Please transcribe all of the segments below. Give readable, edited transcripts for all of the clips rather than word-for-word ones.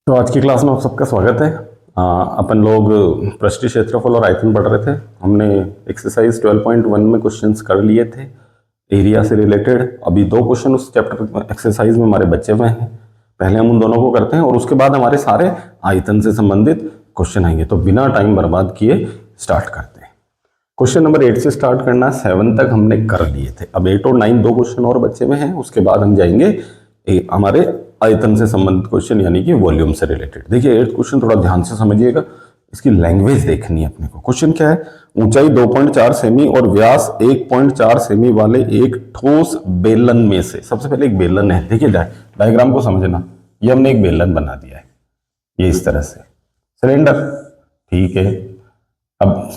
तो आज की क्लास में आप सबका स्वागत है। अपन लोग पृष्ठीय क्षेत्रफल और आयतन पढ़ रहे थे। हमने एक्सरसाइज 12.1 में क्वेश्चंस कर लिए थे एरिया से रिलेटेड। अभी दो क्वेश्चन उस चैप्टर एक्सरसाइज में हमारे बचे हुए हैं। पहले हम उन दोनों को करते हैं और उसके बाद हमारे सारे आयतन से संबंधित क्वेश्चन आएंगे। तो बिना टाइम बर्बाद किए स्टार्ट करते हैं। क्वेश्चन नंबर 8 से स्टार्ट करना। 7 तक हमने कर लिए थे। अब 8 और 9 दो क्वेश्चन और बचे हुए हैं। उसके बाद हम जाएंगे हमारे आयतन से संबंधित क्वेश्चन यानी कि वॉल्यूम से रिलेटेड। देखिए 8th क्वेश्चन थोड़ा ध्यान से समझिएगा, इसकी लैंग्वेज देखनी है अपने को। क्वेश्चन क्या है? ऊंचाई 2.4 सेमी और व्यास 1.4 सेमी वाले एक ठोस बेलन में से, सबसे पहले एक बेलन है। देखिए डायग्राम को समझना। ये हमने एक बेलन बना दिया है, ये इस तरह से सिलेंडर, ठीक है। अब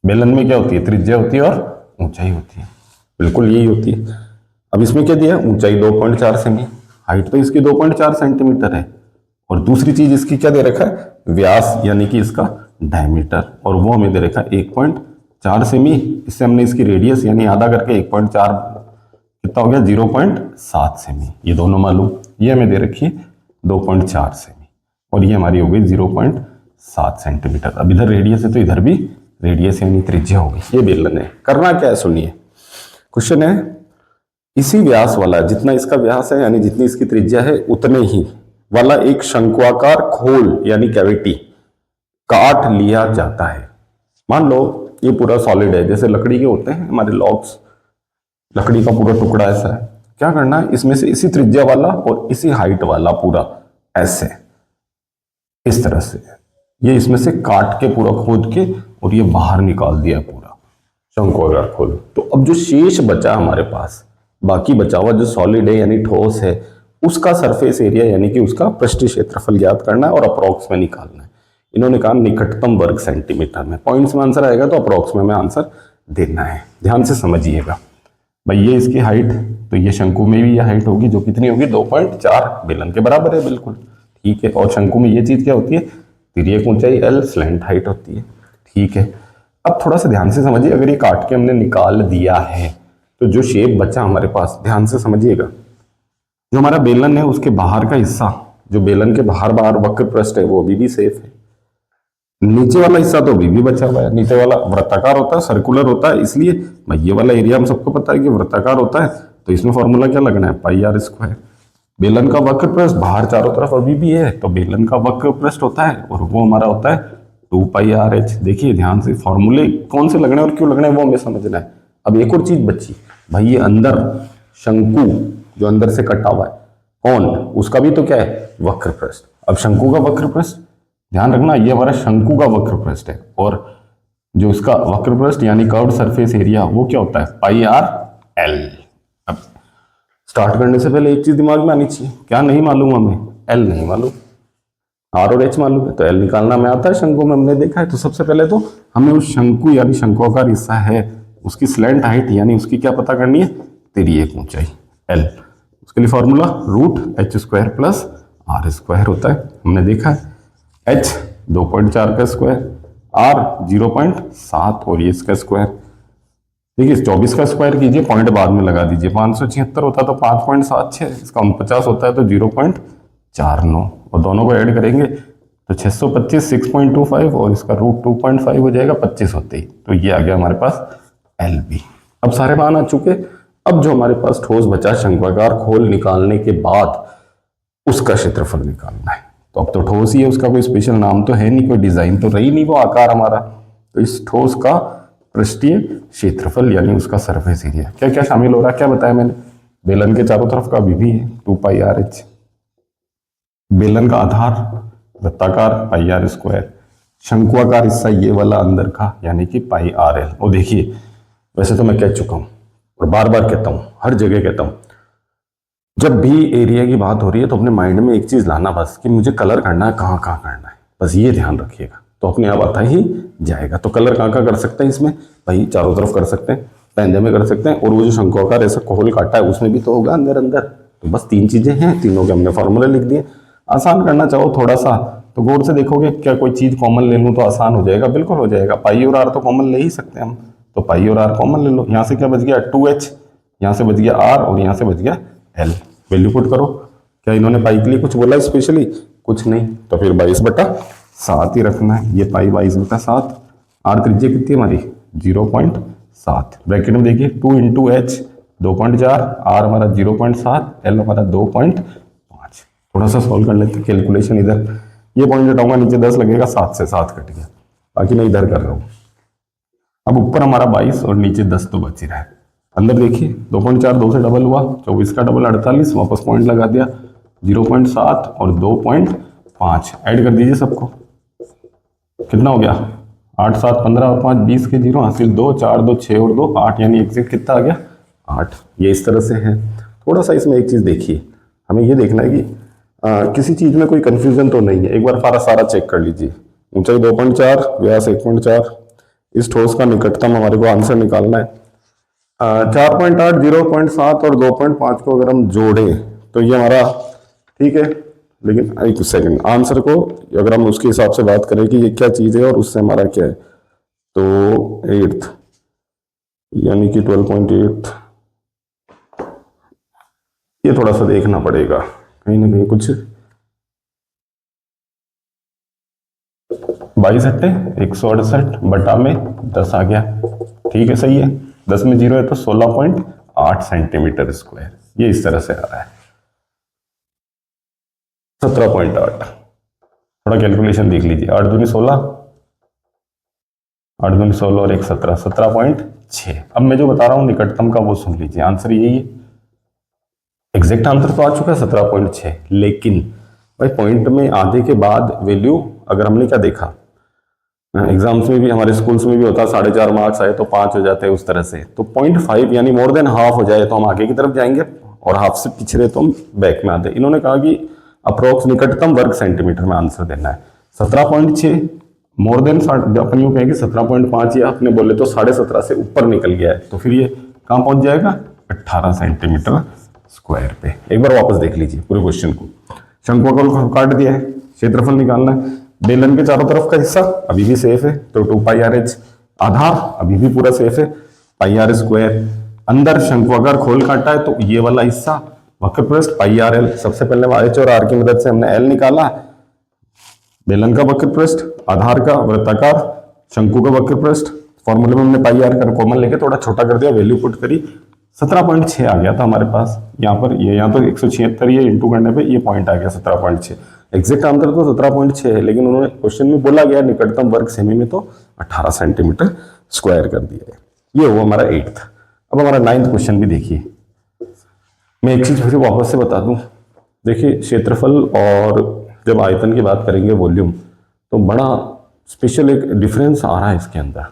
बेलन में क्या होती है? त्रिज्या होती है और ऊंचाई होती है, बिल्कुल यही होती है। अब इसमें क्या दिया? ऊंचाई 2.4 सेमी, हाइट तो इसकी 2.4 सेंटीमीटर है, और दूसरी चीज इसकी क्या दे रखा है? व्यास यानी कि इसका डायमीटर, और वो हमें दे रखा है 1.4 सेमी। इससे हमने इसकी रेडियस यानी आधा करके 1.4 कितना हो गया? 0.7 सेमी। ये दोनों मालूम, ये हमें दे रखी है 2.4 सेमी और ये हमारी हो गई 0.7 सेंटीमीटर। अब इधर रेडियस है तो इधर भी रेडियस यानी त्रिज्या होगी। ये बेलन है। करना क्या है सुनिए। क्वेश्चन है इसी व्यास वाला, जितना इसका व्यास है यानी जितनी इसकी त्रिज्या है उतने ही वाला एक शंक्वाकार खोल यानी कैविटी काट लिया जाता है। मान लो ये पूरा सॉलिड है, जैसे लकड़ी के होते हैं हमारे लॉग्स, लकड़ी का पूरा टुकड़ा ऐसा है। क्या करना है? इसमें से इसी त्रिज्या वाला और इसी हाइट वाला पूरा ऐसे इस तरह से ये इसमें से काट के पूरा खोद के और ये बाहर निकाल दिया पूरा शंक्वाकार खोल। तो अब जो शेष बचा हमारे पास, बाकी बचा हुआ जो सॉलिड है यानी ठोस है, उसका सरफेस एरिया यानी कि उसका पृष्ठीय क्षेत्रफल ज्ञात करना है और अप्रोक्स में निकालना है। इन्होंने कहा निकटतम वर्ग सेंटीमीटर में। पॉइंट्स में आंसर आएगा तो अप्रोक्स में आंसर देना है। ध्यान से समझिएगा भाई। ये इसकी हाइट, तो ये शंकु में भी ये हाइट होगी जो कितनी होगी? 2.4 बेलन के बराबर है, बिल्कुल ठीक है। और शंकु में ये चीज क्या होती है? तिर्यक ऊंचाई L, स्लैंट हाइट होती है, ठीक है। अब थोड़ा सा ध्यान से समझिए। अगर ये काट के हमने निकाल दिया है तो जो शेप बचा हमारे पास, ध्यान से समझिएगा, जो हमारा बेलन है उसके बाहर का हिस्सा, जो बेलन के बाहर बाहर वक्र पृष्ठ है वो अभी भी सेफ है। नीचे वाला हिस्सा तो अभी भी बचा हुआ है। नीचे वाला वृत्ताकार होता है, सर्कुलर होता है, इसलिए भाई ये वाला एरिया हम सबको पता है कि वृत्ताकार होता है, तो इसमें फॉर्मूला क्या लगना है? पाई आर स्क्वायर। बेलन का वक्र पृष्ठ बाहर चारों तरफ अभी भी है, तो बेलन का वक्र पृष्ठ होता है और वो हमारा होता है 2πr/h। देखिए ध्यान से, फॉर्मूले कौन से लगने और क्यों लगने वो हमें समझना है। अब एक और चीज बची भाई, ये अंदर शंकु जो अंदर से कटा हुआ है कौन? उसका भी तो क्या है? वक्र पृष्ठ। अब शंकु का वक्र पृष्ठ ध्यान रखना, ये हमारा शंकु का वक्र पृष्ठ है, और जो उसका वक्र पृष्ठ यानी कर्व्ड सरफेस एरिया वो क्या होता है? πr/l। अब स्टार्ट करने से पहले एक चीज दिमाग में आनी चाहिए, क्या नहीं मालूम हमें? L नहीं मालूम, R और H मालूम है, तो L निकालना में आता है, शंकु में हमने देखा है। तो सबसे पहले तो हमें उस शंकु यानी शंक्वाकार हिस्सा है उसकी स्लैंट हाइट यानी उसकी क्या पता करनी है? तिर्यक ऊंचाई L। उसके लिए फॉर्मूला √h² प्लस r² होता है, हमने देखा है। h 2.4 का स्क्वायर, r 0.7 और ये इसका स्क्वायर। देखिए 24 का स्क्वायर कीजिए, पॉइंट बाद में लगा दीजिए। 576 होता है तो 5.76, इसका 49 होता है तो 0.49, और दोनों को ऐड करेंगे तो 625 6.25 और इसका √2.5 हो जाएगा 25 होते ही। तो ये आ गया हमारे पास LB। अब सारे मान आ चुके। अब जो हमारे पास ठोस बचा शंक्वाकार खोल निकालने के बाद उसका क्षेत्रफल निकालना है। तो अब तो ठोस ही है, उसका कोई स्पेशल नाम तो है नहीं, कोई डिजाइन तो रही नहीं वो आकार हमारा। तो इस ठोस का पृष्ठीय क्षेत्रफल यानी उसका सरफेस एरिया क्या क्या शामिल हो रहा है? क्या बताया मैंने? बेलन के चारों तरफ का भी है 2πr/h, बेलन का आधार वृत्ताकार πr², शंक्वाकार हिस्सा ये वाला अंदर का यानी कि πrl। और देखिए वैसे तो मैं कह चुका हूं और बार बार कहता हूं, हर जगह कहता हूं, जब भी एरिया की बात हो रही है तो अपने माइंड में एक चीज लाना बस, कि मुझे कलर करना है, कहाँ कहाँ करना है, बस ये ध्यान रखिएगा, तो अपने आप आता ही जाएगा। तो कलर कहाँ कहाँ कर सकते हैं इसमें? भाई चारों तरफ कर सकते हैं, पैंजे में कर सकते हैं, और वो जो शंक्वाकार ऐसा खोल काटा है उसमें भी तो होगा अंदर अंदर। तो बस 3 चीजें हैं, तीनों के हमने फॉर्मूले लिख दिए। आसान करना चाहो थोड़ा सा तो गौर से देखोगे, क्या कोई चीज कॉमन ले लूँ तो आसान हो जाएगा? बिल्कुल हो जाएगा। पाई और आर तो कॉमन ले ही सकते हैं हम, तो पाई और आर कॉमन ले लो। यहाँ से क्या बच गया? 2h, यहाँ से बच गया r और यहाँ से बच गया l। वैल्यू पुट करो। क्या इन्होंने पाई के लिए कुछ बोला स्पेशली? कुछ नहीं, तो फिर 22/7 ही रखना है। ये पाई 22/7, आर त्रिज्या कितनी है हमारी 0.7, ब्रैकेट में देखिए 2 इंटू एच 2.4, आर हमारा 0.7, एल हमारा 2.5। थोड़ा सा सॉल्व कर लेते हैं कैलकुलेशन। इधर ये पॉइंट हटाऊंगा, नीचे 10 लगेगा, 7 से 7 कट गया, बाकी मैं इधर कर रहा हूँ। अब ऊपर हमारा 22 और नीचे 10 तो बच ही रहा है। अंदर देखिए 2.4 2 से डबल हुआ, 24 का डबल 48, वापस पॉइंट लगा दिया, 0.7 और 2.5 ऐड कर दीजिए सबको, कितना हो गया 8 7 15 और 5 20 के 0 हासिल 2 4 2 6 और 2 8, यानी एग्जैक्ट कितना आ गया 8। ये इस तरह से है। थोड़ा सा इसमें एक चीज़ देखिए, हमें ये देखना है कि किसी चीज़ में कोई कंफ्यूजन तो नहीं है। एक बार सारा चेक कर लीजिए। ऊंचाई 2.4, व्यास 1.4, इस ठोस का निकटतम हमारे को आंसर निकालना है। 4.8, 0.7 और 2.5 को अगर हम जोड़ें तो ये हमारा ठीक है, लेकिन एक सेकंड, आंसर को अगर हम उसके हिसाब से बात करें कि ये क्या चीज़ है और उससे हमारा क्या है, तो 8 यानी कि 12.8, ये थोड़ा सा देखना पड़ेगा, कहीं ना कहीं कुछ 22 अट्टे 168 बटा में 10 आ गया, ठीक है सही है। 10 में 0 है तो 16.8 सेंटीमीटर स्क्वायर, ये इस तरह से आ रहा है 17.8। थोड़ा कैलकुलेशन देख लीजिए, 8 दूनी 16, 8 दूनी 16 और 1 17, 17.6। अब मैं जो बता रहा हूं निकटतम का वो सुन लीजिए, आंसर यही है। एग्जैक्ट आंसर तो आ चुका है 17.6, लेकिन भाई पॉइंट में आधे के बाद वैल्यू, अगर हमने क्या देखा एग्जाम्स में भी, हमारे स्कूल्स में भी होता है 4.5 मार्क्स आए तो 5 हो जाते हैं उस तरह से, तो 0.5 यानी मोर देन हाफ हो जाए तो हम आगे की तरफ जाएंगे और हाफ से पिछड़े तो हम बैक में आते। इन्होंने कहा कि अप्रोक्स निकटतम वर्ग सेंटीमीटर में आंसर देना है। 17.6 मोर देन, अपन यूं कहेंगे 17.5, या अपने बोले तो 17.5 से ऊपर निकल गया है, तो फिर ये कहाँ पहुंच जाएगा 18 सेंटीमीटर स्क्वायर पे। एक बार वापस देख लीजिए पूरे क्वेश्चन को। शंकुआकार को काट दिया है, क्षेत्रफल निकालना है। बेलन के चारों तरफ का हिस्सा अभी भी सेफ है तो 2πr/h, आधार अभी भी पूरा सेफ है πr²। अंदर शंकुआकार खोल काटा है तो ये वाला हिस्सा वक्रपृष्ठ πrl। सबसे पहले h और r की मदद से हमने l निकाला, बेलन का वक्रपृष्ठ, आधार का वृत्ताकार, शंकु का वक्रपृष्ठ। फॉर्मूले में हमने πr कर कॉमन लेके थोड़ा छोटा कर दिया, वैल्यू पुट करी, 17.6 आ गया था हमारे पास। यहाँ पर ये यहाँ तो 176 ये इंटू करने पे ये पॉइंट आ गया 17.6। एग्जैक्ट आंसर तो 17.6 है, लेकिन उन्होंने क्वेश्चन में बोला गया निकटतम वर्ग सेमी में तो 18 सेंटीमीटर स्क्वायर कर दिया है। ये हुआ हमारा 8th। अब हमारा 9th क्वेश्चन भी देखिए। मैं एक चीज फिर वापस से बता दूं, देखिए क्षेत्रफल और जब आयतन की बात करेंगे वॉल्यूम, तो बड़ा स्पेशल एक डिफरेंस आ रहा है इसके अंदर।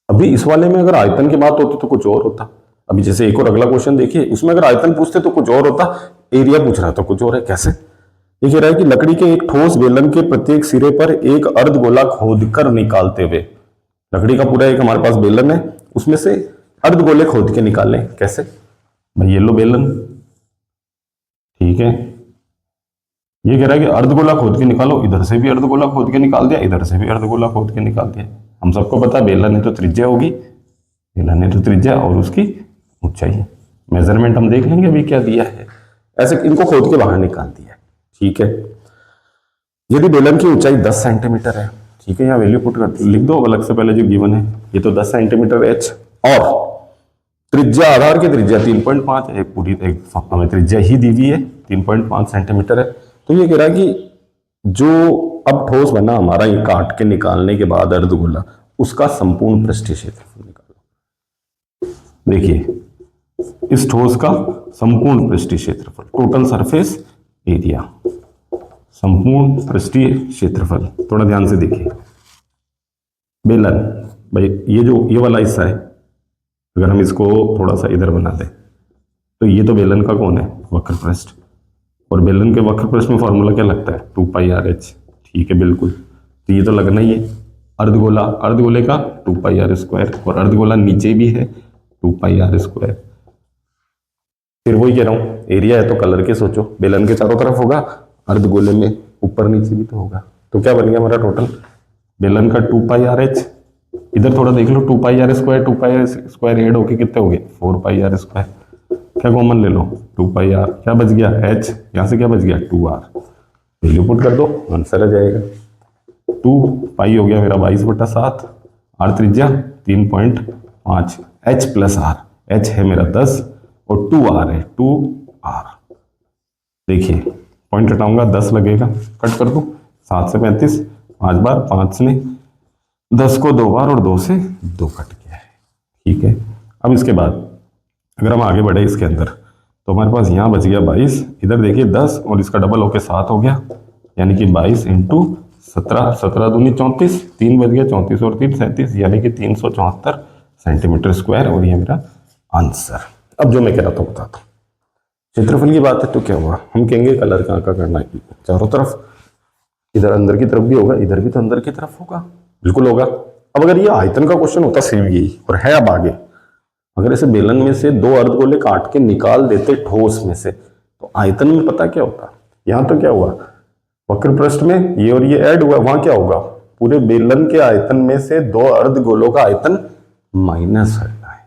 अभी इस वाले में अगर आयतन की बात होती तो कुछ और होता। अभी जैसे एक और अगला क्वेश्चन देखिए, उसमें अगर आयतन पूछते तो कुछ और होता, एरिया पूछ रहा तो कुछ और है। कैसे? ये कह रहा है कि लकड़ी के एक ठोस बेलन के प्रत्येक सिरे पर एक अर्धगोला खोदकर निकालते हुए, लकड़ी का पूरा एक हमारे पास बेलन है, उसमें से अर्धगोले खोद के निकालें। कैसे भाई? ये लो बेलन, ठीक है, ये कह रहा है कि अर्धगोला खोद के निकालो, इधर से भी अर्धगोला खोद के निकाल दिया, इधर से भी अर्धगोला खोद के निकाल दिया। हम सबको पता है बेलन है तो त्रिज्या होगी, बेलन है तो त्रिज्या और उसकी ऊंचाई। मेजरमेंट हम देख लेंगे अभी क्या दिया है। ऐसे इनको खोद के बाहर निकाल दिया, ठीक है। यदि बेलन की ऊंचाई 10 सेंटीमीटर है, ठीक है, यहाँ वैल्यू पुट कर लिख दो अलग से पहले जो गिवन है, ये तो 10 सेंटीमीटर एच, और त्रिज्या आधार की त्रिज्या 3.5 है, पूरी एक हमें त्रिज्या ही दी हुई है 3.5 सेंटीमीटर है। तो ये कह रहा है कि जो अब ठोस बना हमारा, ये काट के निकालने के बाद अर्धगोला, उसका संपूर्ण पृष्ठीय क्षेत्रफल निकालो। देखिए इस ठोस का संपूर्ण पृष्ठीय क्षेत्रफल, टोटल सरफेस एरिया, संपूर्ण पृष्ठीय क्षेत्रफल। थोड़ा ध्यान से देखिए, बेलन भाई ये जो ये वाला हिस्सा है, अगर हम इसको थोड़ा सा इधर बना दें तो ये तो बेलन का कौन है? वक्रपृष्ठ। और बेलन के वक्रपृष्ठ में फॉर्मूला क्या लगता है? 2πr/h, ठीक है बिल्कुल, तो ये तो लगना ही है। अर्धगोला, अर्धगोले का 2πr², और अर्धगोला नीचे भी है 2πr²। फिर वही कह रहा हूं, एरिया है तो कलर के सोचो, बेलन के चारों तरफ होगा, अर्धगोले में ऊपर नीचे भी तो होगा। तो क्या बन गया हमारा टोटल? बेलन का 2πr/h, इधर थोड़ा देख लो 2πr², 2πr² ऐड होके कितने हो गए? 4πr²। क्या कॉमन ले लो? 2πr, क्या बच गया? h, यहां से क्या बच गया? 2r। वैल्यू पुट कर दो, आंसर आ जाएगा। 2 पाई हो गया मेरा 22/7, आर त्रिज्या 3.5, एच प्लस आर, एच है मेरा 10 और 2 आर है, 2 आर। देखिए पॉइंट हटाऊंगा 10 लगेगा, कट कर दूं, 7 से 35, 5 बार, 5 ने 10 को 2 बार और 2 से 2 कट गया है। ठीक है, अब इसके बाद अगर हम आगे बढ़े इसके अंदर तो हमारे पास यहाँ बच गया 22, इधर देखिए 10 और इसका डबल होके 7 हो गया, यानी कि 22 इंटू 17, 17 दूनी 34, 3 बच गया, 34 और 3 37, यानी कि 374 सेंटीमीटर स्क्वायर, और ये मेरा आंसर। अब जो मैं कह रहा था बताता हूँ, क्षेत्रफल की बात है तो क्या हुआ, हम कहेंगे कलर कहाँ का करना है, चारों तरफ, इधर अंदर की तरफ भी होगा, इधर भी तो अंदर की तरफ होगा, बिल्कुल होगा। अब अगर ये आयतन का क्वेश्चन होता सेम यही, और है अब आगे, अगर ऐसे बेलन में से 2 अर्धगोले काट के निकाल देते ठोस में से, तो आयतन में पता क्या होता। यहां तो क्या हुआ, वक्र पृष्ठ में ये और ये ऐड हुआ, वहां क्या होगा, पूरे बेलन के आयतन में से 2 अर्धगोलों का आयतन माइनस करना है,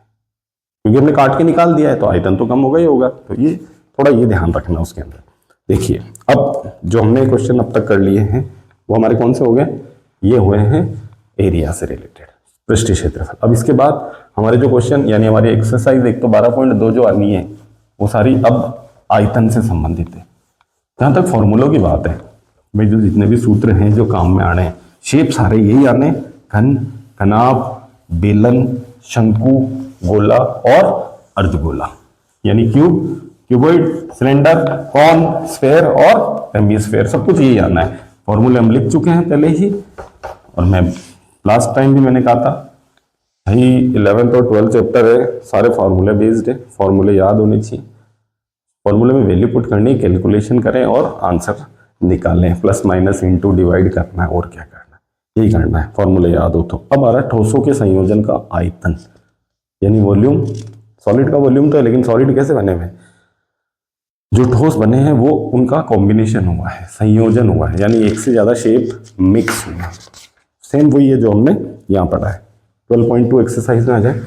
क्योंकि हमने काट के निकाल दिया है तो आयतन तो कम होगा ही होगा। तो ये थोड़ा ये ध्यान रखना उसके अंदर। देखिए अब जो हमने क्वेश्चन अब तक कर लिए हैं वो हमारे कौन से हो गए, ये हुए हैं एरिया से रिलेटेड, पृष्ठीय क्षेत्रफल। अब इसके बाद हमारे जो क्वेश्चन यानी हमारी एक्सरसाइज 112.2 जो आनी है वो सारी अब आयतन से संबंधित है। जहां तक फॉर्मूलों की बात है भाई, जो जितने भी सूत्र हैं जो काम में आने हैं, शेप सारे यही आने, घन, कनाब, बेलन, शंकु, गोला और अर्धगोला, यानी cube, cuboid, cylinder, cone, sphere और हेमिस्फेयर, सब कुछ यही आना है। फॉर्मूले हम लिख चुके हैं पहले ही, और मैं लास्ट टाइम भी मैंने कहा था भाई 11th और 12th चैप्टर है, सारे फार्मूले बेस्ड है, फार्मूले याद होने चाहिए, फॉर्मूले में वैल्यू पुट करनी, कैलकुलेशन करें और आंसर निकालें, प्लस माइनस इनटू डिवाइड करना है, और क्या करना है, यही करना है, फॉर्मूले याद हो तो। अब आ रहा है ठोसों के संयोजन का आयतन, यानी वॉल्यूम। सॉलिड का वॉल्यूम तो है, लेकिन सॉलिड कैसे बने हुए, जो ठोस बने हैं वो उनका कॉम्बिनेशन हुआ है, संयोजन हुआ है, यानी एक से ज्यादा शेप मिक्स हुआ। सेम वही है जो हमने यहाँ पढ़ा है। 12.2 एक्सरसाइज में आ जाए,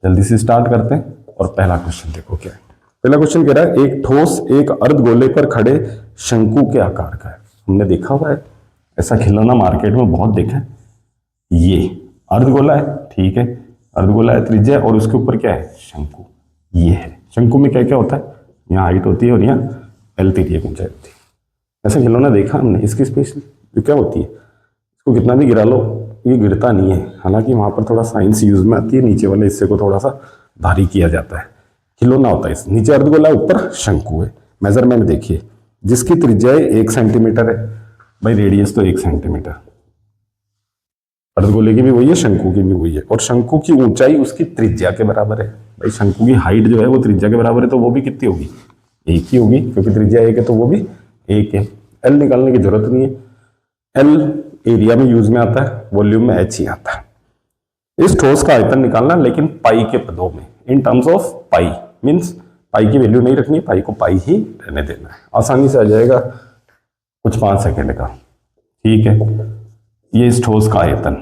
जल्दी से स्टार्ट करते हैं। और पहला क्वेश्चन देखो क्या है। पहला क्वेश्चन कह रहा है एक ठोस एक अर्धगोले पर खड़े शंकु के आकार का है। हमने देखा हुआ है ऐसा खिलौना, मार्केट में बहुत देखा है। ये अर्धगोला है, ठीक है, अर्धगोला है, त्रिज्या, और उसके ऊपर क्या है, शंकु। ये है शंकु में क्या क्या होता है, यहाँ हाइट होती है और यहाँ एल तीर्यक ऊंचाई होती है। ऐसा खिलौना देखा हमने। इसकी स्पेशल क्या होती है, इसको कितना भी गिरा लो ये गिरता नहीं है, हालांकि वहां पर थोड़ा साइंस यूज में आती है, नीचे वाले हिस्से को थोड़ा सा भारी किया जाता है। खिलौना होता है इस, नीचे अर्धगोला ऊपर शंकु है। मेजरमेंट देखिए, जिसकी त्रिज्या 1 सेंटीमीटर है, भाई रेडियस तो 1 सेंटीमीटर, अर्धगोले की भी वही है, शंकु की भी वही है, और शंकु की ऊंचाई उसकी त्रिज्या के बराबर है। भाई शंकु की हाइट जो है वो त्रिज्या के बराबर है, तो वो भी कितनी होगी, 1 ही होगी, क्योंकि त्रिज्या 1 है तो वो भी 1 है। एल निकालने की जरूरत नहीं है, एल एरिया में यूज में आता है, वॉल्यूम में एच ही आता है। इस ठोस का आयतन निकालना, लेकिन पाई के पदों में, in terms of pi, means pi की वैल्यू नहीं रखनी, पाई को पाई ही रहने देना है। आसानी से आ जाएगा कुछ 5 सेकेंड का, ठीक है। ये इस ठोस का आयतन,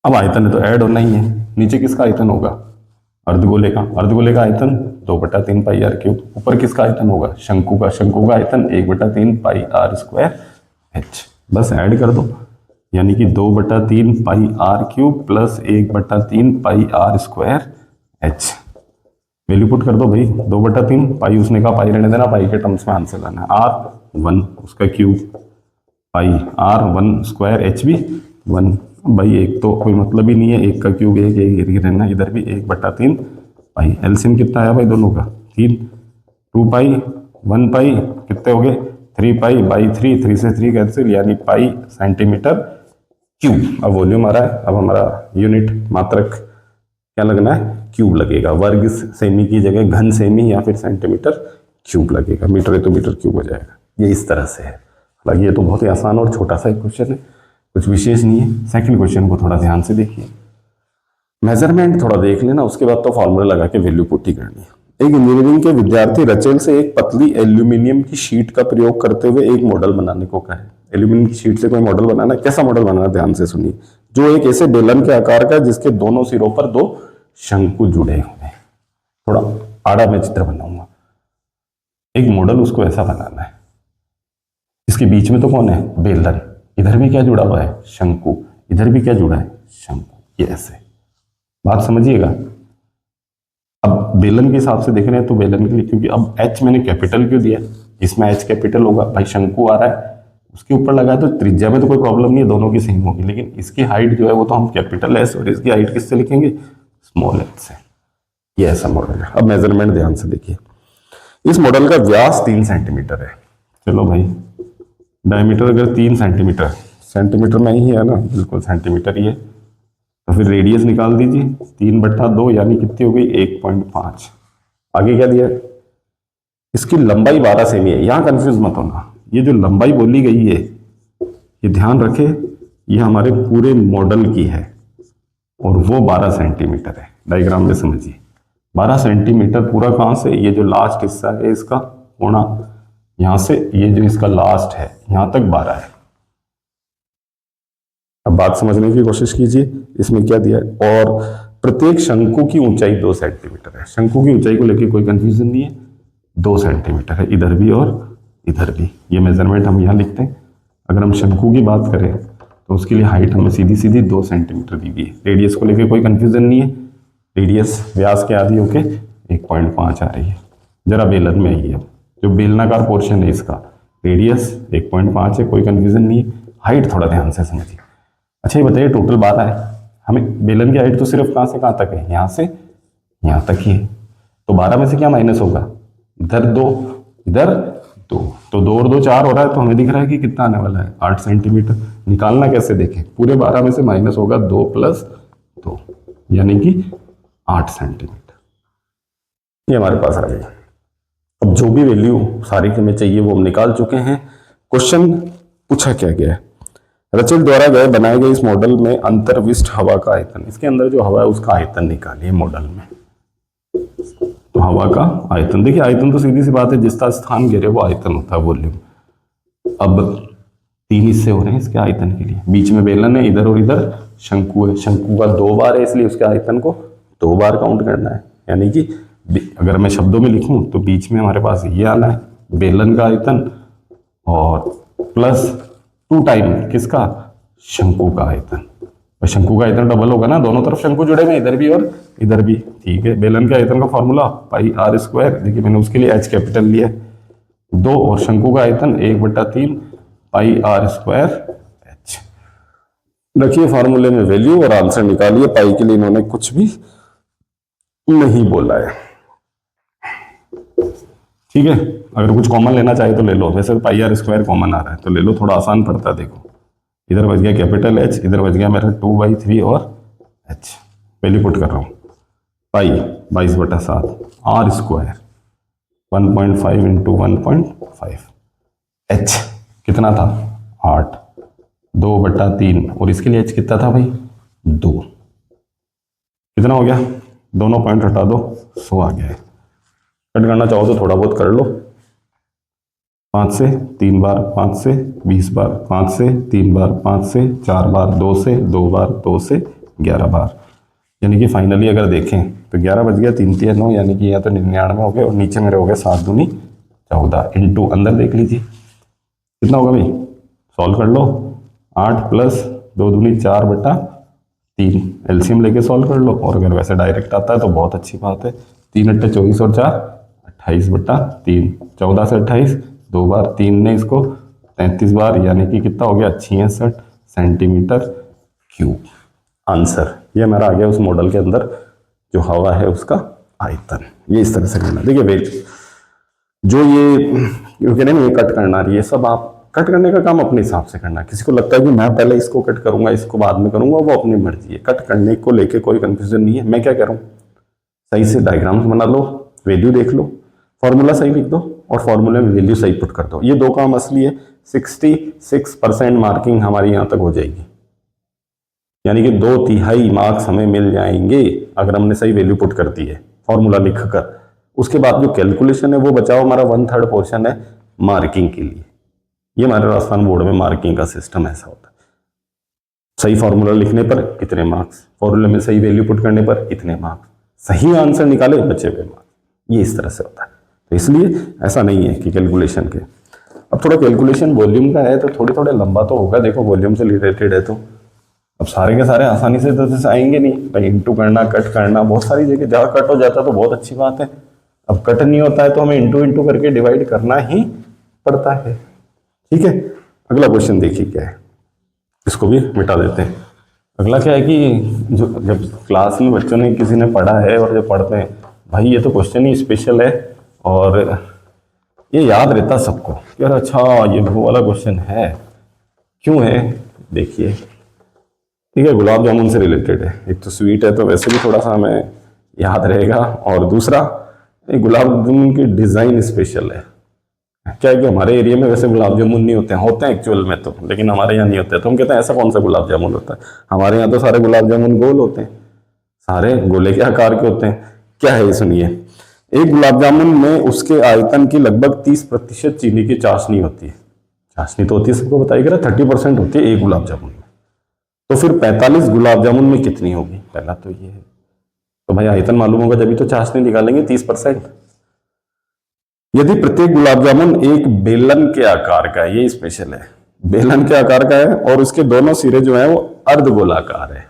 अब आयतन है तो ऐड होना ही है। नीचे किसका आयतन होगा, अर्धगोले का, अर्धगोले का आयतन 2/3 पाई आर क्यूब। ऊपर किसका आयतन होगा, शंकु का, शंकु का आयतन 1/3 पाई आर स्क्वायर एच। बस ऐड कर दो, यानी कि 2/3 pi R cube plus 1/3 pi R square H. Value put कर दो भाई, 2/3 पाई, उसने कहा पाई रहने देना, पाई के टर्म्स में आंसर लाना है। R1 उसका क्यूब, पाई R1 स्क्वायर, एच भी 1। भाई एक तो कोई मतलब ही नहीं है, एक का क्यूब एक, एक रहना, इधर भी 1/3 पाई। एलसीएम कितना आया भाई दोनों का, 3, 2 पाई 1 पाई कितने हो गए, 3 पाई बाई 3, 3 से 3 कैंसिल, यानी पाई सेंटीमीटर क्यूब। अब वॉल्यूम आ रहा है, अब हमारा यूनिट मात्रक क्या लगना है, क्यूब लगेगा। वर्ग सेमी की जगह घन सेमी या फिर सेंटीमीटर क्यूब लगेगा, मीटर है तो मीटर क्यूब हो जाएगा। ये इस तरह से है। हालांकि ये तो बहुत ही आसान और छोटा सा एक क्वेश्चन है, कुछ विशेष नहीं है। सेकंड क्वेश्चन को थोड़ा ध्यान से देखिए, मेजरमेंट थोड़ा देख लेना, उसके बाद तो फॉर्मूला लगा के वैल्यू पुट ही करनी है। एक इंजीनियरिंग के विद्यार्थी रचेल से एक पतली एल्यूमिनियम की शीट का प्रयोग करते हुए एक मॉडल बनाने को कहा है। एल्यूमिनियम की शीट से कोई मॉडल बनाना है, कैसा मॉडल बनाना, ध्यान से सुनिए। जो एक ऐसे बेलन के आकार का जिसके दोनों सिरों पर 2 शंकु जुड़े हुए हैं। थोड़ा आड़ा मैं चित्र बनाऊंगा, एक मॉडल उसको ऐसा बनाना है। इसके बीच में तो कौन है, बेलन, इधर भी क्या जुड़ा हुआ है, शंकु, इधर भी क्या जुड़ा है, शंकु। ये ऐसे बात समझिएगा। अब बेलन के हिसाब से देख रहे हैं तो बेलन के लिए, क्योंकि अब एच मैंने कैपिटल क्यों दिया, इसमें एच कैपिटल होगा भाई, शंकु आ रहा है उसके ऊपर लगा है तो त्रिज्या में तो कोई प्रॉब्लम नहीं है, दोनों की सेम होगी, लेकिन इसकी हाइट जो है वो तो हम कैपिटल एस और इसकी हाइट किससे लिखेंगे, स्मॉल एच से। ये ऐसा मॉडल है। अब मेजरमेंट ध्यान से देखिए, इस मॉडल का व्यास 3 सेंटीमीटर है। चलो भाई, डायमीटर अगर 3 सेंटीमीटर, सेंटीमीटर में ही है ना, बिल्कुल सेंटीमीटर ही है, तो फिर रेडियस निकाल दीजिए 3/2 यानी कितनी हो गई, 1.5। आगे क्या दिया, इसकी लंबाई 12 सेमी है। यहां कंफ्यूज मत होना, ये जो लंबाई बोली गई है ये ध्यान रखे, ये हमारे पूरे मॉडल की है और वो 12 सेंटीमीटर है। डायग्राम में समझिए, 12 सेंटीमीटर पूरा कहां से, ये जो लास्ट हिस्सा है इसका कोना, यहां से ये जो इसका लास्ट है यहां तक 12 है। अब बात समझने की कोशिश कीजिए, इसमें क्या दिया है, और प्रत्येक शंकु की ऊंचाई 2 सेंटीमीटर है। शंकु की ऊंचाई को लेकर कोई कंफ्यूजन नहीं है, 2 सेंटीमीटर है, इधर भी और इधर भी। ये मेजरमेंट हम यहाँ लिखते हैं। अगर हम शंकु की बात करें तो उसके लिए हाइट हमें सीधी सीधी 2 सेंटीमीटर दी हुई है। रेडियस को लेकर कोई कंफ्यूजन नहीं है, रेडियस व्यास के आधी होके 1.5 आ रही है। जरा बेलन में आई है, जो बेलनाकार पोर्शन है इसका रेडियस 1.5 है, कोई कंफ्यूजन नहीं है। हाइट थोड़ा ध्यान से समझिए। अच्छा ये बताइए, टोटल 12 है, हमें बेलन की हाइट तो सिर्फ कहां से कहां तक है, यहां से यहां तक ही है, तो 12 में से क्या माइनस होगा, इधर 2 इधर 2, तो 2 और 2 4 हो रहा है, तो हमें दिख रहा है कि कितना आने वाला है, 8 सेंटीमीटर। निकालना कैसे, देखें, पूरे 12 में से माइनस होगा 2 + 2 यानी कि 8 सेंटीमीटर। ये हमारे पास आ गई। अब जो भी वैल्यू सारी हमें चाहिए वो हम निकाल चुके हैं। क्वेश्चन पूछा क्या गया है, रचित द्वारा बनाए गए इस मॉडल में अंतर्विष्ट हवा का आयतन, इसके अंदर जो हवा है उसका आयतन निकालिए मॉडल में। तो हवा का आयतन, देखिए आयतन तो सीधी सी बात है, जिसका स्थान घेरे वो आयतन होता है, वॉल्यूम। अब 3 हिस्से हो रहे हैं इसके आयतन के लिए, बीच में बेलन है, इधर और इधर शंकु है, शंकु का 2 बार है इसलिए उसके आयतन को 2 बार काउंट करना है। यानी कि अगर मैं शब्दों में लिखूं तो बीच में हमारे पास ये आना है बेलन का आयतन और +2 टाइम किसका, शंकु का आयतन। और शंकु का आयतन डबल होगा ना, दोनों तरफ शंकु जुड़े हुए, इधर भी और इधर भी, ठीक है। बेलन के आयतन का फॉर्मूला πr², देखिए मैंने उसके लिए h कैपिटल लिया है 2, और शंकु का आयतन 1/3 πr²h। रखिए फार्मूले में वैल्यू और आंसर निकालिए। पाई के लिए इन्होंने कुछ भी नहीं बोला है, ठीक है। अगर कुछ कॉमन लेना चाहे तो ले लो, वैसे तो πr² कॉमन आ रहा है तो ले लो, थोड़ा आसान पड़ता है। देखो इधर बच गया कैपिटल H, इधर बच गया मेरा 2/3 और H, वैल्यू पुट कर रहा हूँ। पाई 22/7 r², 1.5 × 1.5, H कितना था 8, 2/3, और इसके लिए H कितना था भाई 2, कितना हो गया, दोनों पॉइंट हटा दो, 100 आ गया है। कट करना चाहो तो थोड़ा बहुत कर लो, 5 से 3 बार, 5 से 20 बार, 5 से 3 बार, 5 से 4 बार, 2 से 2 बार, 2 से 11 बार, यानी कि फाइनली अगर देखें तो 11 बज गया, 3 3 9, यानी कि यहाँ तो 99 हो गए और नीचे मेरे हो गए 7 दूनी 14 इंटू, अंदर देख लीजिए कितना होगा भाई, सॉल्व कर लो, 8 + 2 दूनी 4/3, एलसीएम लेके सॉल्व कर लो। और अगर वैसे डायरेक्ट आता है तो बहुत अच्छी बात है, 3 × 24 और 4 28/3, 14 से 28 2 बार, 3 ने इसको 33 बार, यानी कि कितना हो गया 66 सेंटीमीटर क्यूब। आंसर ये हमारा आ गया उस मॉडल के अंदर जो हवा है उसका आयतन। ये इस तरह से करना, देखिए वेट जो ये कह रहे हैं ये कट करना, ये सब आप कट करने का काम अपने हिसाब से करना। किसी को लगता है कि मैं पहले इसको कट करूंगा इसको बाद में करूंगा, वो अपनी मर्जी है। कट करने को लेके कोई कंफ्यूजन नहीं है। मैं क्या कह रहा हूँ, सही से डायग्राम्स बना लो, वैल्यू देख लो, फॉर्मूला सही लिख दो और फॉर्मूले में वैल्यू सही पुट कर दो। ये 2 काम असली है। 66% मार्किंग हमारी यहाँ तक हो जाएगी, यानी कि 2/3 मार्क्स हमें मिल जाएंगे अगर हमने सही वैल्यू पुट कर दी है फॉर्मूला लिखकर। उसके बाद जो कैलकुलेशन है वो बचाओ, हमारा 1/3 पोर्शन है मार्किंग के लिए। ये हमारे राजस्थान बोर्ड में मार्किंग का सिस्टम ऐसा होता है, सही फॉर्मूला लिखने पर इतने मार्क्स, फॉर्मूले में सही वैल्यू पुट करने पर इतने मार्क्स, सही आंसर निकाले बचे हुए मार्क्स, ये इस तरह से होता है। तो इसलिए ऐसा नहीं है कि कैलकुलेशन के। अब थोड़ा कैलकुलेशन वॉल्यूम का है तो थोड़े थोड़े लंबा तो होगा, देखो वॉल्यूम से रिलेटेड है तो अब सारे के सारे आसानी से तो जैसे आएंगे नहीं भाई, इंटू करना, कट करना, बहुत सारी जगह जहाँ कट हो जाता है तो बहुत अच्छी बात है। अब कट नहीं होता है तो हमें इंटू इंटू करके डिवाइड करना ही पड़ता है। ठीक है, अगला क्वेश्चन देखिए क्या है, इसको भी मिटा देते हैं। अगला क्या है कि जो जब क्लास में बच्चों ने किसी ने पढ़ा है और जब पढ़ते हैं भाई ये तो क्वेश्चन ही स्पेशल है और ये याद रहता सबको कि यार अच्छा ये वो वाला क्वेश्चन है। क्यों है देखिए, ठीक है, गुलाब जामुन से रिलेटेड है। एक तो स्वीट है तो वैसे भी थोड़ा सा हमें याद रहेगा, और दूसरा ये गुलाब जामुन की डिज़ाइन स्पेशल है। क्या है कि हमारे एरिया में वैसे गुलाब जामुन नहीं होते हैं, होते हैं एक्चुअल में तो, लेकिन हमारे यहाँ नहीं होते, तो हम कहते हैं ऐसा कौन सा गुलाब जामुन होता है। हमारे यहाँ तो सारे गुलाब जामुन गोल होते हैं, सारे गोले के आकार के होते हैं। क्या है ये सुनिए, एक गुलाब जामुन में उसके आयतन की लगभग 30% चीनी की चाशनी होती है। चाशनी तो होती है सबको बताइएगा, 30% होती है एक गुलाब जामुन में। तो फिर 45 गुलाब जामुन में कितनी होगी, पहला तो ये है। तो भाई आयतन मालूम होगा जब तो चाशनी निकालेंगे 30%। यदि प्रत्येक गुलाब जामुन एक बेलन के आकार का है, ये स्पेशल है, बेलन के आकार का है और उसके दोनों सिरे जो है वो अर्धगोलाकार है,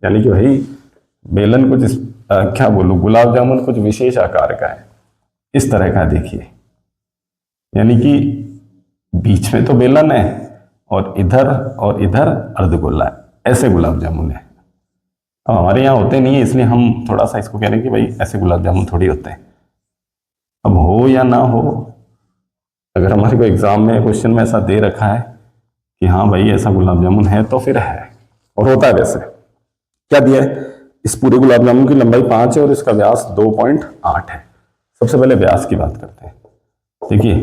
यानी कि भाई बेलन कुछ क्या बोलूं, गुलाब जामुन कुछ विशेष आकार का है, इस तरह का देखिए, यानी कि बीच में तो बेलन है और इधर अर्धगोला है, ऐसे गुलाब जामुन है। अब हमारे यहाँ होते नहीं है इसलिए हम थोड़ा सा इसको कह रहे हैं कि भाई ऐसे गुलाब जामुन थोड़ी होते हैं। अब हो या ना हो, अगर हमारे को एग्जाम में क्वेश्चन में ऐसा दे रखा है कि हाँ भाई ऐसा गुलाब जामुन है तो फिर है, और होता है। वैसे क्या दिया है, इस पूरे गुलाब जामुन की लंबाई 5 है और इसका व्यास 2.8 है। सबसे पहले व्यास की बात करते हैं। देखिए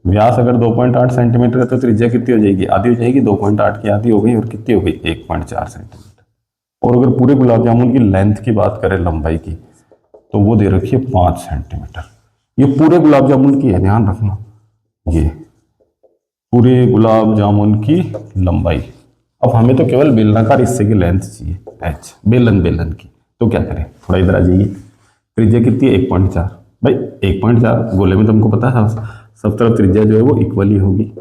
व्यास अगर 2.8 सेंटीमीटर है तो त्रिज्या कितनी हो जाएगी, आधी हो जाएगी, 2.8 की आधी हो गई और कितनी हो गई 1.4 सेंटीमीटर। और अगर पूरे गुलाब जामुन की लेंथ की बात करें, लंबाई की, तो वो दे रखी है 5 सेंटीमीटर। ये पूरे गुलाब जामुन की है, ध्यान रखना, ये पूरे गुलाब जामुन की लंबाई। अब हमें तो केवल बेलनाकार हिस्से की लेंथ चाहिए, एच, बेलन की। तो क्या करें, थोड़ा इधर आ जाइए, त्रिज्या कितनी है 1.4। भाई 1.4 गोले में तुमको पता है सब तरफ त्रिज्या जो है वो इक्वली होगी,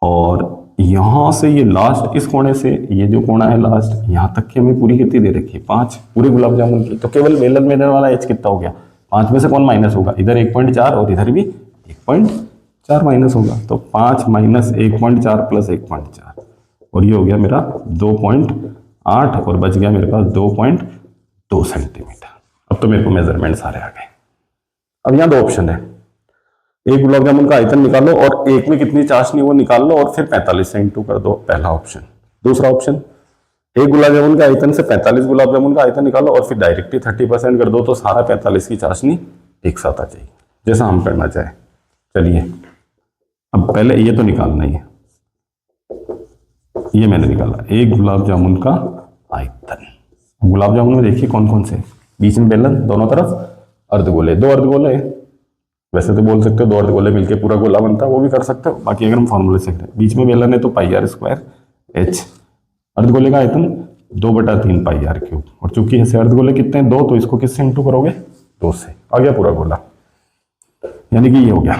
और यहां से ये लास्ट इस कोने से ये जो कोना है लास्ट यहां तक की हमें पूरी कितनी दे रखी है 5, पूरे गुलाब जामुन की। तो केवल बेलन में वाला एच कितना हो गया 5 में से कौन माइनस होगा, इधर 1.4 और इधर भी 1.4 माइनस होगा, तो 5 माइनस 1.4 प्लस 1.4, और ये हो गया मेरा 2.8 और बच गया मेरे पास 2.2 सेंटीमीटर। अब तो मेरे को मेजरमेंट सारे आ गए। अब यहाँ 2 ऑप्शन है, एक गुलाब जामुन का आयतन निकालो और एक में कितनी चाशनी वो निकाल लो और फिर 45 से इंटू कर दो, पहला ऑप्शन। दूसरा ऑप्शन, एक गुलाब जामुन का आयतन से 45 गुलाब जामुन का आयतन निकालो और फिर डायरेक्टली 30% कर दो, तो सारा 45 की चाशनी एक साथ आ जाएगी, जैसा हम करना चाहे। चलिए अब पहले ये तो निकालना ही है, ये मैंने निकाला एक गुलाब जामुन का आयतन। गुलाब जामुन में देखिए कौन कौन से, बीच में बेलन, दोनों तरफ अर्धगोले, 2 अर्धगोले। वैसे तो बोल सकते हो 2 अर्धगोले मिलके पूरा गोला बनता है, वो भी कर सकते हो, बाकी अगर हम फॉर्मूले से करें, बीच में बेलन है तो पाई आर स्क्वायर एच, अर्धगोले का आयतन 2/3 पाई आर क्यूब, और चूंकि ऐसे अर्धगोले कितने हैं 2, तो इसको किससे इंटू करोगे 2 से, आ गया पूरा गोला, यानी कि ये हो गया।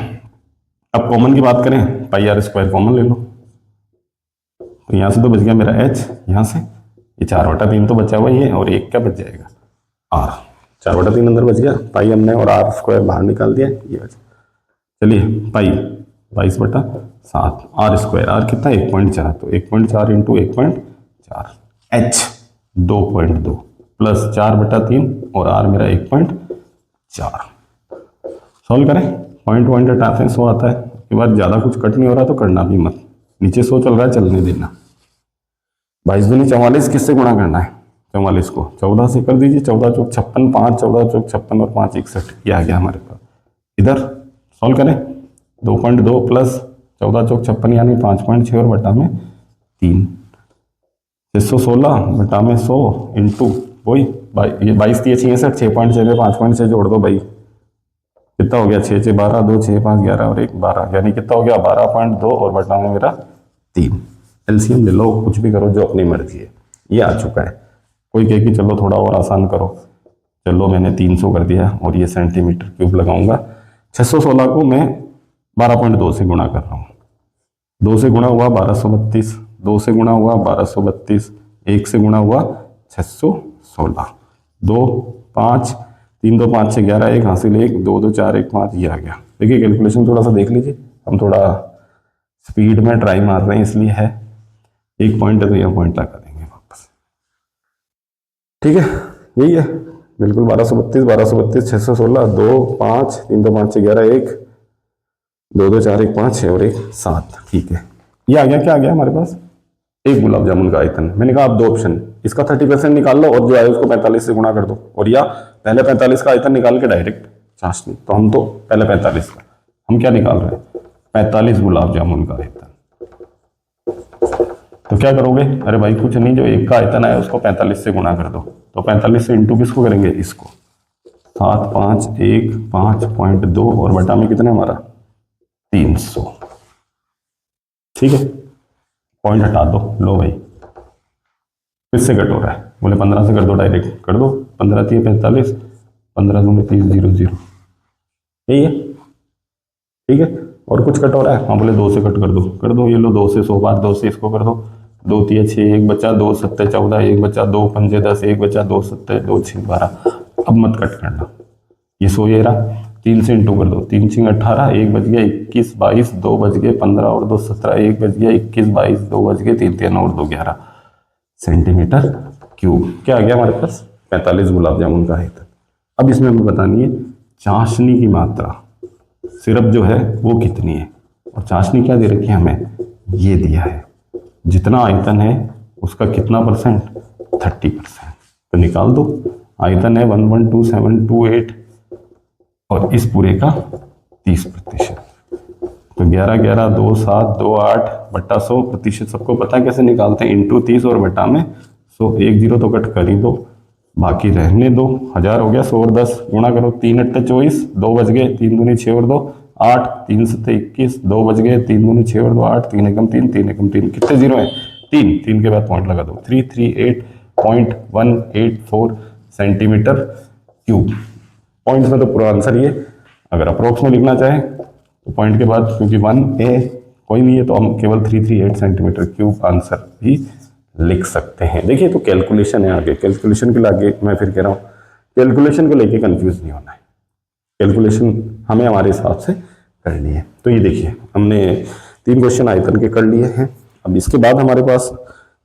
अब कॉमन की बात करें, पाई आर स्क्वायर कॉमन ले लो, तो यहां से तो बच गया मेरा एच, यहां से ये 4/3 तो बचा हुआ ही है, और एक क्या बच जाएगा आर, 4/3 अंदर बच गया, पाई हमने और आर स्क्वायर बाहर निकाल दिया, ये बचा। चलिए पाई 22/7, आर स्क्वायर, आर कितना 1.4, तो 1.4 इंटू 1.4, एच 2.2 प्लस 4/3 और आर मेरा 1.4। सॉल्व करें, पॉइंट हटाते हैं, 100 आता है। के बाद ज़्यादा कुछ कट नहीं हो रहा तो करना भी मत, नीचे 100 चल रहा है चलने देना। 22 दूनी 44, किससे गुणा करना है 44 को 14 से कर दीजिए, 14 चौक 56, 5 14 चौक 56 और 5 61, ये आ गया हमारे पास। इधर सॉल्व करें, 2.2 प्लस 14 चौक 56 यानी 5.6 और बटा में 3, 616 बटा में 100 इंटू वही ये 22 3 66, 6.6 में 5.6 जोड़ दो भाई, कितना हो गया 6 6 12, 2 6 5 11 और 1 12, यानी कितना हो गया 12.2 और बटा में मेरा 3। एलसीएम ले लो, कुछ भी करो जो अपनी मर्जी है, ये आ चुका है। कोई कहे कि चलो थोड़ा और आसान करो, चलो मैंने 300 कर दिया और ये सेंटीमीटर क्यूब लगाऊंगा। 616 को मैं 12.2 से गुणा कर रहा हूँ। 2 से गुणा हुआ 1232, 2 से गुणा हुआ 1232, 1 से गुणा हुआ 616, 2 5 3 2 5 6 11 1 हासिल 1 2 2 4 1 5 ये आ गया। देखिए कैलकुलेशन थोड़ा सा देख लीजिए, हम थोड़ा स्पीड में ट्राई मार रहे हैं इसलिए है। एक पॉइंट है तो यह पॉइंट लगा देंगे वापस। ठीक है, यही है बिल्कुल। 1232 616, 2 5 3 2 5 6 11 1 2 2 4 1 5 6 और 1 7। ठीक है, ये आ गया। क्या आ गया हमारे पास? एक गुलाब जामुन का आयतन। मैंने कहा आप दो ऑप्शन, इसका 30% निकाल लो और जो आए उसको 45 से गुणा कर दो, और या पहले 45 का आयतन निकाल के डायरेक्ट चाशनी। तो हम तो पहले 45 का, हम क्या निकाल रहे हैं? 45 गुलाब जामुन का आयतन। तो क्या करोगे? अरे भाई कुछ नहीं, जो एक का आयतन आया उसको 45 से गुणा कर दो। तो 45 से इंटू किसको करेंगे? इसको। 7 5 1 5.2 और बटा में कितना हमारा? 300। ठीक है, पॉइंट हटा दो। लो भाई किससे कट हो रहा है? बोले 15 से कर दो, डायरेक्ट कर दो। 15 3 45, 15 दूनी 30 0 0, यही है। ठीक है, और कुछ कट हो रहा है? हाँ बोले 2 से कट कर दो, कर दो। ये लो 2 से 100 बार, 2 से इसको कर दो। 2 3 6 1 बचा, 2 7 14 1 बचा, 2 5 10 1 बचा, 2 7 2 6 12। अब मत कट करना, ये 100 ये रहा। 3 से इंटू कर दो, 3 6 18, 1 बच गया 21 22, 2 बच गए 15 और 2 17, 1 बच गया 21 22, 2 बच गए 3 3 और 2 11 सेंटीमीटर क्यूब। क्या आ गया हमारे पास? 45 गुलाब जामुन का आयतन। अब इसमें हमें बतानी है चाशनी की मात्रा, सिरप जो है वो कितनी है, और चाशनी क्या दे रखी है हमें? ये दिया है। जितना आयतन है उसका कितना परसेंट? 30%। तो निकाल दो। आयतन है 112728 और इस पूरे का 30%। तो 11 11 2 7 2 8 बट्टा 100%। सबको पता है कैसे निकालते हैं? इंटू 30 और बटा में 100। 1 0 तो कट कर ही दो, बाकी रहने दो। 1000 हो गया। 100 और 10 गुणा करो, 3 8 24, 2 बच गए, 3 दूनी 6 और 2 8, 3 7 21, 2 बच गए, 3 दूनी 6 और 2 8, 3 एकम 3, 3 एकम 3। कितने जीरो हैं? 3। 3 के बाद पॉइंट लगा दो। 338.184 सेंटीमीटर क्यूब। पॉइंट्स में तो पूरा आंसर ही है। अगर अप्रोक्स में लिखना चाहे तो पॉइंट के बाद, क्योंकि 1 ए कोई नहीं है, तो हम केवल 338 सेंटीमीटर क्यूब आंसर भी लिख सकते हैं। देखिए तो कैलकुलेशन है आगे, कैलकुलेशन के लिए आगे मैं फिर कह रहा हूँ, कैलकुलेशन को लेके कंफ्यूज नहीं होना है। कैलकुलेशन हमें हमारे हिसाब से करनी है। तो ये देखिए हमने 3 क्वेश्चन आयतन के कर लिए हैं। अब इसके बाद हमारे पास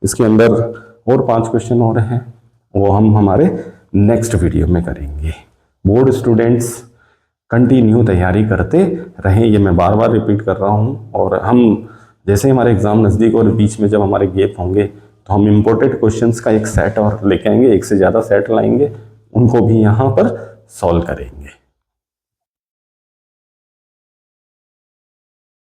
इसके अंदर और 5 क्वेश्चन हो रहे हैं, वो हम हमारे नेक्स्ट वीडियो में करेंगे। बोर्ड स्टूडेंट्स कंटिन्यू तैयारी करते रहें, ये मैं बार बार रिपीट कर रहा हूँ। और हम जैसे हमारे एग्जाम नज़दीक और बीच में जब हमारे गैप होंगे तो हम इम्पोर्टेंट क्वेश्चंस का एक सेट और लेके आएंगे, एक से ज़्यादा सेट लाएंगे, उनको भी यहाँ पर सॉल्व करेंगे।